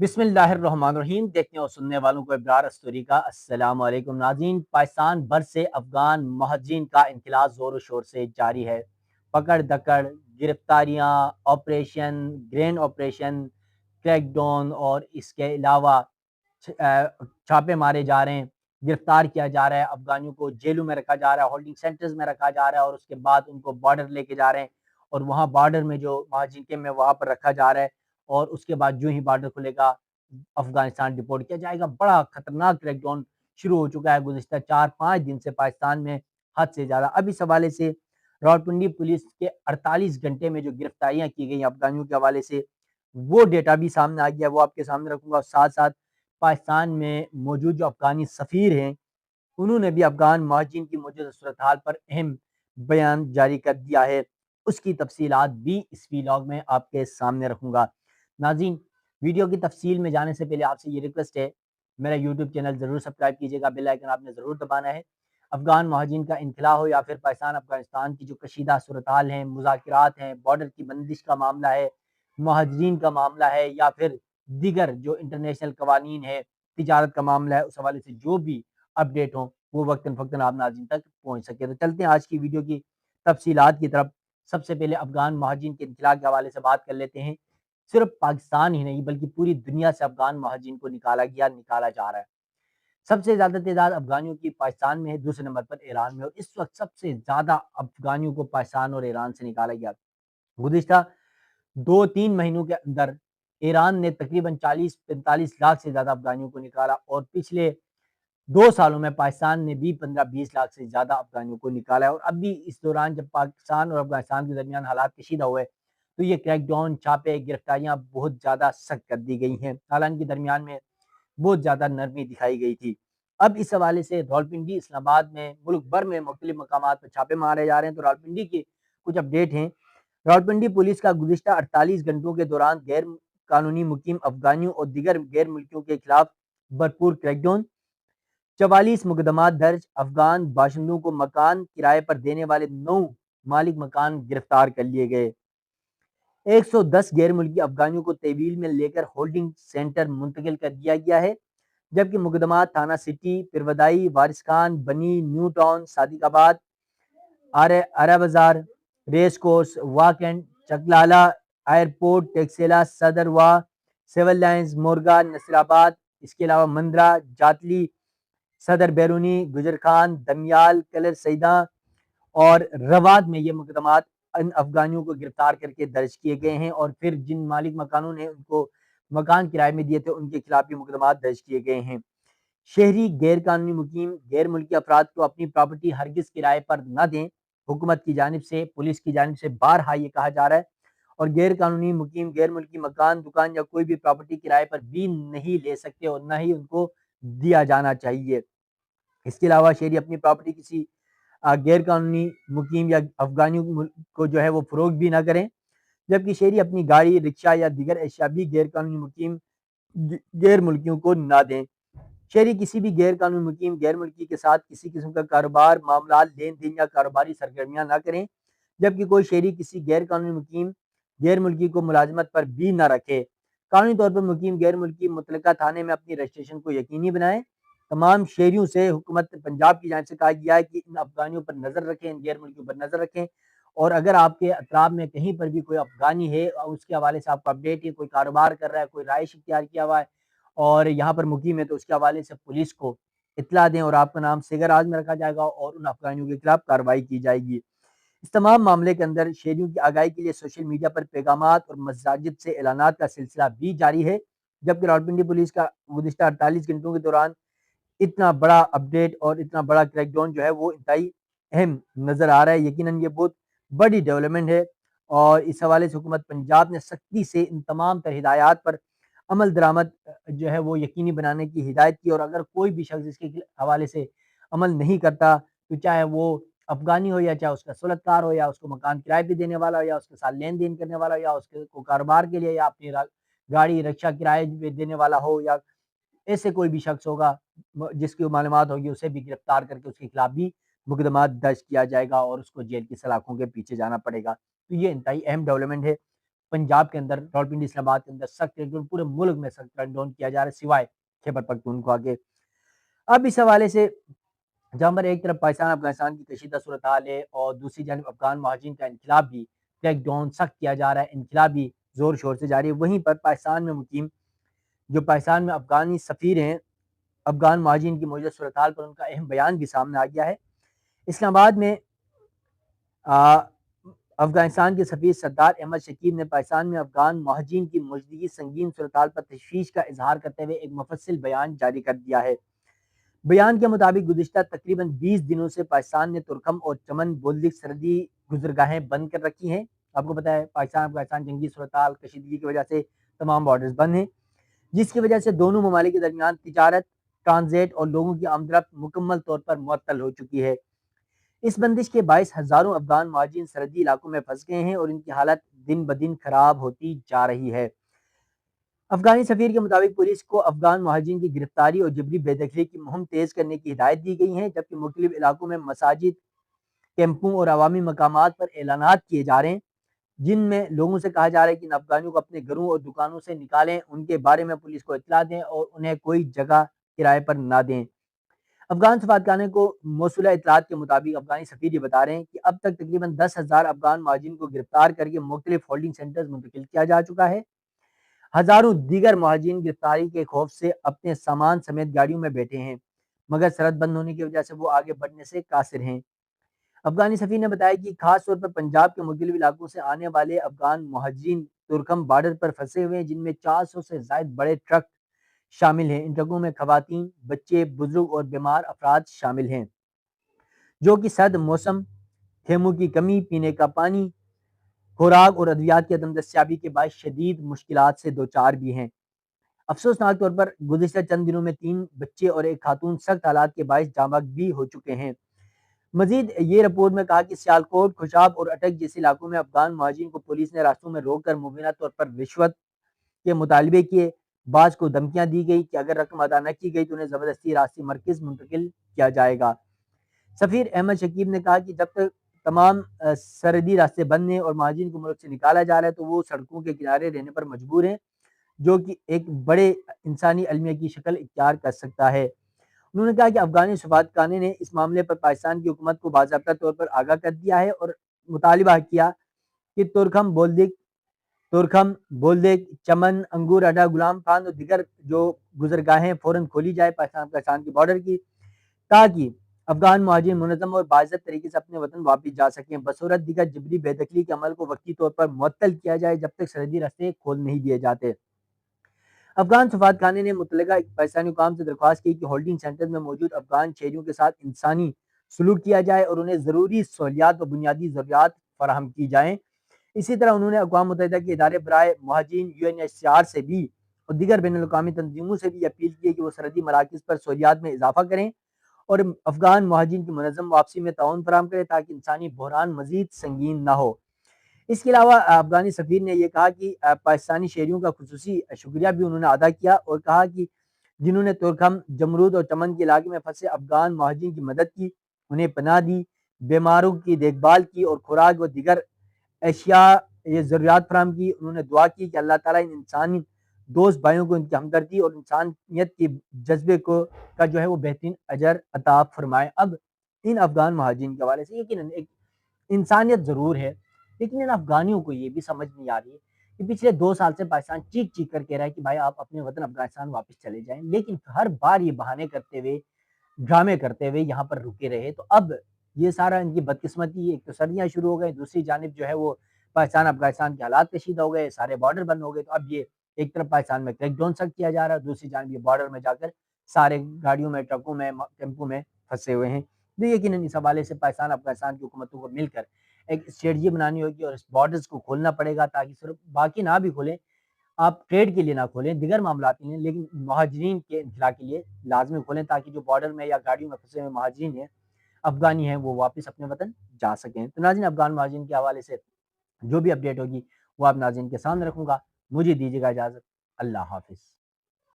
बिस्मिल्लाहिर्रहमानिर्रहीम। देखने और सुनने वालों को इब्रार अस्तूरी का अस्सलाम वालेकुम नाज़रीन। पाकिस्तान भर से अफगान महाजिन का इंखिला ज़ोर शोर से जारी है। पकड़ दकड़, गिरफ्तारियाँ, ऑपरेशन, ग्रैंड ऑपरेशन, क्रैकडाउन और इसके अलावा छापे मारे जा रहे हैं, गिरफ्तार किया जा रहा है, अफगानियों को जेलों में रखा जा रहा है, होल्डिंग सेंटर्स में रखा जा रहा है और उसके बाद उनको बॉर्डर लेके जा रहे हैं और वहाँ बॉर्डर में जो महाजिन कैंप में वहाँ पर रखा जा रहा है और उसके बाद जो ही बॉर्डर खुलेगा अफगानिस्तान डिपोर्ट किया जाएगा। बड़ा खतरनाक क्रैकडाउन शुरू हो चुका है गुज़िश्ता 4-5 दिन से पाकिस्तान में, हद से ज़्यादा। अब इस हवाले से रावलपिंडी पुलिस के 48 घंटे में जो गिरफ्तारियाँ की गई अफगानियों के हवाले से, वो डेटा भी सामने आ गया, वो आपके सामने रखूँगा। और साथ-साथ पाकिस्तान में मौजूद जो अफगानी सफ़ीर हैं, उन्होंने भी अफगान महाजिन की मौजूदा सूरत हाल पर अहम बयान जारी कर दिया है। उसकी तफसीलात भी इस वीलॉग में आपके सामने रखूँगा। नाज़रीन, वीडियो की तफसील में जाने से पहले आपसे ये रिक्वेस्ट है, मेरा यूट्यूब चैनल ज़रूर सब्सक्राइब कीजिएगा, बेल आइकन आपने ज़रूर दबाना है। अफगान महाजिन का इनखला हो या फिर पाकिस्तान अफगानिस्तान की जो कशीदा सूरत हाल है, मुज़ाकरात हैं, बॉर्डर की बंदिश का मामला है, महाजिरीन का मामला है या फिर दीगर जो इंटरनेशनल कवानीन है, तिजारत का मामला है, उस हवाले से जो भी अपडेट हों, वो वक्तन फ़क्तन आप नाज़रीन तक पहुँच सके। तो चलते हैं आज की वीडियो की तफसीलात की तरफ। सबसे पहले अफगान महाजिन के इनखला के हवाले से बात कर लेते हैं। सिर्फ पाकिस्तान ही नहीं बल्कि पूरी दुनिया से अफगान महाजिन को निकाला जा रहा है। सबसे ज़्यादा तादाद अफगानियों की पाकिस्तान में है, दूसरे नंबर पर ईरान में, और इस वक्त सबसे ज़्यादा अफगानियों को पाकिस्तान और ईरान से निकाला गया। गुज़िश्ता 2-3 महीनों के अंदर ईरान ने तकरीबन 40-45 लाख से ज़्यादा अफगानियों को निकाला और पिछले 2 सालों में पाकिस्तान ने भी 15-20 लाख से ज़्यादा अफगानियों को निकाला है। और अभी इस दौरान जब पाकिस्तान और अफगानिस्तान के दरमियान हालात कशीदा हुए, तो ये क्रैकडाउन, छापे, गिरफ्तारियाँ बहुत ज़्यादा सख्त कर दी गई हैं। हालांकि दरमियान में बहुत ज़्यादा नरमी दिखाई गई थी। अब इस हवाले से रावलपिंडी, इस्लामाबाद में, मुल्क भर में मुख्तलिफ मकामात पर छापे मारे जा रहे हैं। तो रावलपिंडी की कुछ अपडेट हैं। रावलपिंडी पुलिस का गुज़िश्ता 48 घंटों के दौरान गैर कानूनी मुकीम अफगानियों और दीगर गैर मुल्कियों के खिलाफ भरपूर क्रैकडाउन, 44 मुकदमात दर्ज, अफगान बाशिंदों को मकान किराए पर देने वाले 9 मालिक मकान गिरफ्तार कर लिए गए। 110 गैर मुल्की अफगानियों को तहवील में लेकर होल्डिंग सेंटर मुंतकिल कर दिया गया है, जबकि मुकदमात थाना सिटी, पिरवदाई, वारिस खान, बनी, न्यू टाउन, सादिकाबाद, आरा बाजार, रेस कोर्स, वाकैंड, चकलाला, एयरपोर्ट, टेक्सेला, सदर वाह, सिविल लाइन्स, मोरगा, नसीराबाद, इसके अलावा मंदरा, जातली, सदर बैरूनी, गुजर खान, दमियाल, कलर सईदा और रवाद में ये मुकदमात इन अफगानियों को गिरफ्तार करके दर्ज किए गए हैं। और फिर जिन मालिक मकानों ने उनको मकान किराए में दिए थे, उनके खिलाफ भी मुकदमात दर्ज किए गए हैं। शहरी गैर कानूनी मुकीम गैर मुल्की अफराद को अपनी प्रॉपर्टी हरगिज किराए पर न दें। हुकूमत की जानिब से, पुलिस की जानिब से बारहा ये कहा जा रहा है। और गैर कानूनी मुकीम गैर मुल्की मकान, दुकान या कोई भी प्रॉपर्टी किराए पर भी नहीं ले सकते और न ही उनको दिया जाना चाहिए। इसके अलावा शहरी अपनी प्रॉपर्टी किसी गैर कानूनी मुकीम या अफगानियों को जो है वो फरोख्त भी ना करें, जबकि शहरी अपनी गाड़ी, रिक्शा या दीगर अशिया भी गैर कानूनी मुकीम गैर मुल्कियों को ना दें। शहरी किसी भी गैर कानूनी मुकीम गैर मुल्की के साथ किसी किस्म का कारोबार, मामला, लेन देन या कारोबारी सरगर्मियां ना करें, जबकि कोई शहरी किसी गैर कानूनी मुकीम गैर मुल्की को मुलाजमत पर भी ना रखे। कानूनी तौर पर मुकीम गैर मुल्की मुतलका थाने में अपनी रजिस्ट्रेशन को यकीनी बनाएं। तमाम शहरियों से हुकूमत पंजाब की जानिब से कहा गया है कि इन अफगानियों पर नज़र रखें, इन गैर मुल्कियों पर नज़र रखें। और अगर आपके अतराब में कहीं पर भी कोई अफगानी है और उसके हवाले से आपको अपडेट है, कोई कारोबार कर रहा है, कोई राइश इख्तियार किया हुआ है और यहाँ पर मुकीम है, तो उसके हवाले से पुलिस को इत्तला दें और आपका नाम सिगर आज़ में रखा जाएगा और उन अफगानियों के खिलाफ कार्रवाई की जाएगी। इस तमाम मामले के अंदर शहरियों की आगाही के लिए सोशल मीडिया पर पैगामात और मसाजिद से ऐलानात का सिलसिला भी जारी है। जबकि रावलपिंडी पुलिस का गुज़िश्ता 48 घंटों के दौरान इतना बड़ा अपडेट और इतना बड़ा क्रैकडाउन जो है वो इंतहाई अहम नज़र आ रहा है। यकीनन ये बहुत बड़ी डेवलपमेंट है और इस हवाले से हुकूमत पंजाब ने सख्ती से इन तमाम तर हिदायत पर अमल दरामद जो है वो यकीनी बनाने की हिदायत की। और अगर कोई भी शख्स इसके हवाले से अमल नहीं करता, तो चाहे वो अफगानी हो या चाहे उसका सुलतकार हो या उसको मकान किराए पे देने वाला हो या उसके साथ लेन देन करने वाला हो या उसके को कारोबार के लिए या अपनी गाड़ी, रिक्शा किराए पे देने वाला हो, या ऐसे कोई भी शख्स होगा जिसकी मालूमात होगी, उसे भी गिरफ्तार करके उसके खिलाफ भी मुकदमा दर्ज किया जाएगा और उसको जेल की सलाखों के पीछे जाना पड़ेगा। तो ये इंतहाई अहम डेवलपमेंट है। पंजाब के अंदर रावलपिंडी इस्लामाबाद के अंदर सख्त लॉकडाउन, पूरे मुल्क में सख्त लॉकडाउन किया जा रहा है सिवाय खैबर पख्तूनख्वा के। अब इस हवाले से जहाँ पर एक तरफ पाकिस्तान अफगानिस्तान की कशीदा सूरत हाल है और दूसरी जानब अफगान महाजिन का इनकलाब भी क्रैकडाउन सख्त किया जा रहा है, इनकलाब भी जोर शोर से जारी है। वहीं पर पाकिस्तान में मुकीम जो पाकिस्तान में अफगानी सफ़ीर हैं, अफगान महाजिन की मौजूदा सूरत हाल पर उनका अहम बयान भी सामने आ गया है। इस्लामाबाद में अफगानिस्तान के सफ़ीर सरदार अहमद शकीब ने पाकिस्तान में अफगान महाजिन की मौजूदगी संगीन सूरत हाल पर तशवीश का इजहार करते हुए एक मुफस्सिल बयान जारी कर दिया है। बयान के मुताबिक गुज़िश्ता तकरीबन 20 दिनों से पाकिस्तान ने तुरखम और चमन बोल्दिक सरहदी गुजरगाहें बंद कर रखी हैं। आपको पता है पाकिस्तान अफगानिस्तान जंगी सूरत हाल कशीदगी की वजह से तमाम बॉर्डर्स बंद हैं, जिसकी वजह से दोनों ममालिक के दरमियान तिजारत, ट्रांजिट और लोगों की आमदरफ्त मुकम्मल तौर पर मुअत्तल हो चुकी है। इस बंदिश के बायस हज़ारों अफगान महाजिन सरहदी इलाकों में फंस गए हैं और इनकी हालत दिन ब दिन खराब होती जा रही है। अफगानी सफ़ीर के मुताबिक पुलिस को अफगान महाजिन की गिरफ्तारी और जबरी बेदखली की मुहिम तेज करने की हिदायत दी गई है, जबकि मुख्तलिफ इलाकों में मसाजिद, कैंपों और अवामी मकामात पर ऐलानात किए जा रहे हैं, जिनमें लोगों से कहा जा रहा है कि इन अफगानियों को अपने घरों और दुकानों से निकालें, उनके बारे में पुलिस को इत्तला दें और उन्हें कोई जगह किराए पर ना दें। अफगान सफारतखाने को मौसूला इत्तलात के मुताबिक अफगानी सफ़ीर ये बता रहे हैं कि अब तक तकरीबन 10,000 अफगान महाजिन को गिरफ्तार करके मुख्तलिफ होल्डिंग सेंटर्स मुंतकिल किया जा चुका है। हजारों दीगर महाजिन गिरफ्तारी के खौफ से अपने सामान समेत गाड़ियों में बैठे हैं, मगर सरहद बंद होने की वजह से वो आगे बढ़ने से कासिर हैं। अफगानी सफ़ीर ने बताया कि खास तौर पर पंजाब के मुख्तलिफ इलाकों से आने वाले अफगान महाजिन तुरखम बॉर्डर पर फंसे हुए हैं, जिनमें 400 से ज्यादा बड़े ट्रक शामिल हैं। इन ट्रकों में खवातीन, बच्चे, बुजुर्ग और बीमार अफराद शामिल हैं, जो कि सर्द मौसम, खेमों की कमी, पीने का पानी, खुराक और अद्वियात की अदम दस्तियाबी के बाद शदीद मुश्किलात से दो चार भी हैं। अफसोसनाक तौर पर गुज़िश्ता चंद दिनों में 3 बच्चे और एक खातून सख्त हालात के बायस जाँ बहक भी हो चुके हैं। मजीद ये रिपोर्ट में कहा कि सियालकोट, खुशाब और अटक जैसे इलाकों में अफगान महाजिन को पुलिस ने रास्तों में रोक कर मुबीना तौर पर रिश्वत के मुतालबे किए। बाज़ को धमकियां दी गई कि अगर रकम अदा न की गई तो उन्हें ज़बरदस्ती रास्ते मरकज़ मुंतकिल किया जाएगा। सफ़ीर अहमद शकीब ने कहा कि जब तक तमाम सरहदी रास्ते बंद हैं और महाजिन को मुल्क से निकाला जा रहा है तो वो सड़कों के किनारे रहने पर मजबूर हैं, जो कि एक बड़े इंसानी अलमिया की शक्ल इख्तियार कर सकता है। उन्होंने कहा कि अफगानी सफारतखाने ने इस मामले पर पाकिस्तान की हुकूमत को बाज़ाब्ता तौर पर आगाह कर दिया है और मुतालिबा किया कि तुरखम, बोल्दिक, चमन, अंगूर अड्डा, गुलाम खान और दिगर जो गुजरगाहें फ़ौरन खोली जाए पाकिस्तान की बॉर्डर की, ताकि अफगान महाजिर मुनज़्ज़म और बाइज़्ज़त तरीके से अपने वतन वापस जा सकें। बसूरत दिगर जबरी बेदखली के अमल को वक्ती तौर पर मुअत्तल किया जाए जब तक सरहदी रास्ते खोल नहीं दिए जाते। अफगान सफारतखाने ने मुतल्लिका पाकिस्तानी हुकाम से दरख्वास्त की कि होल्डिंग सेंटर में मौजूद अफगान शहरियों के साथ इंसानी सलूक किया जाए और उन्हें ज़रूरी सहूलियात व बुनियादी ज़रूरियात फराहम की जाएँ। इसी तरह उन्होंने अक़वाम मुत्तहिदा के इदारे बराए महाजिन UNHCR से भी और दीगर बैनुल अक़वामी तंजीमों से भी अपील की है कि वो सरहदी मराकज़ पर सहूलियात में इजाफ़ा करें और अफगान महाजिन की मुनज़्ज़म वापसी में ताउन फराहम करें ताकि इंसानी बहरान मज़ीद संगीन न हो। इसके अलावा अफगानी सफ़ीर ने यह कहा कि पाकिस्तानी शहरियों का खुसूसी शुक्रिया भी उन्होंने अदा किया और कहा कि जिन्होंने तुरखम, जमरूद और चमन के इलाके में फंसे अफगान महाजिन की मदद की, उन्हें पनाह दी, बीमारों की देखभाल की और खुराक व दीगर अशिया ये ज़रूरियात फराहम की। उन्होंने दुआ की कि अल्लाह ताला इन इंसानी दोस्त भाइयों को इनकी हमदर्दी और इंसानियत के जज्बे को का जो है वो बेहतरीन अजर अता फरमाए। अब इन अफगान महाजिन के हवाले से यकीनन एक इंसानियत ज़रूर है, लेकिन इन अफगानियों को ये भी समझ नहीं आ रही है कि पिछले 2 साल से पाकिस्तान चीख-चीख कर कह रहा है कि भाई आप अपने वतन अफगानिस्तान वापस चले जाएँ, लेकिन हर बार ये बहाने करते हुए, ड्रामे करते हुए यहाँ पर रुके रहे। तो अब ये सारा इनकी बदकिस्मती, एक तो सर्दियाँ शुरू हो गई, दूसरी जानिब जो है वो पाकिस्तान अफगानिस्तान के हालात कशीदा हो गए, सारे बॉर्डर बंद हो गए। तो अब ये एक तरफ पाकिस्तान में क्रैकडाउन सख्त किया जा रहा है, दूसरी जानिब ये बॉर्डर में जाकर सारे गाड़ियों में, ट्रकों में, टेम्पो में फँसे हुए हैं। तो यकीनन इस हवाले से पाकिस्तान अफगानिस्तान की हुकूमतों को मिलकर एक स्ट्रेटजी बनानी होगी और इस बॉर्डर्स को खोलना पड़ेगा ताकि सिर्फ बाकी ना भी खोलें, आप ट्रेड के लिए ना खोलें, दिगर मामलात के लिए, लेकिन महाजरीन के इंखला के लिए लाजमी खोलें ताकि जो बॉर्डर में या गाड़ियों में फंसे हुए महाजरीन हैं, अफगानी हैं, वो वापस अपने वतन जा सकें। तो नाज़रीन अफगान महाजरीन के हवाले से जो भी अपडेट होगी वो आप नाज़रीन के सामने रखूँगा। मुझे दीजिएगा इजाज़त। अल्लाह हाफ़िज़।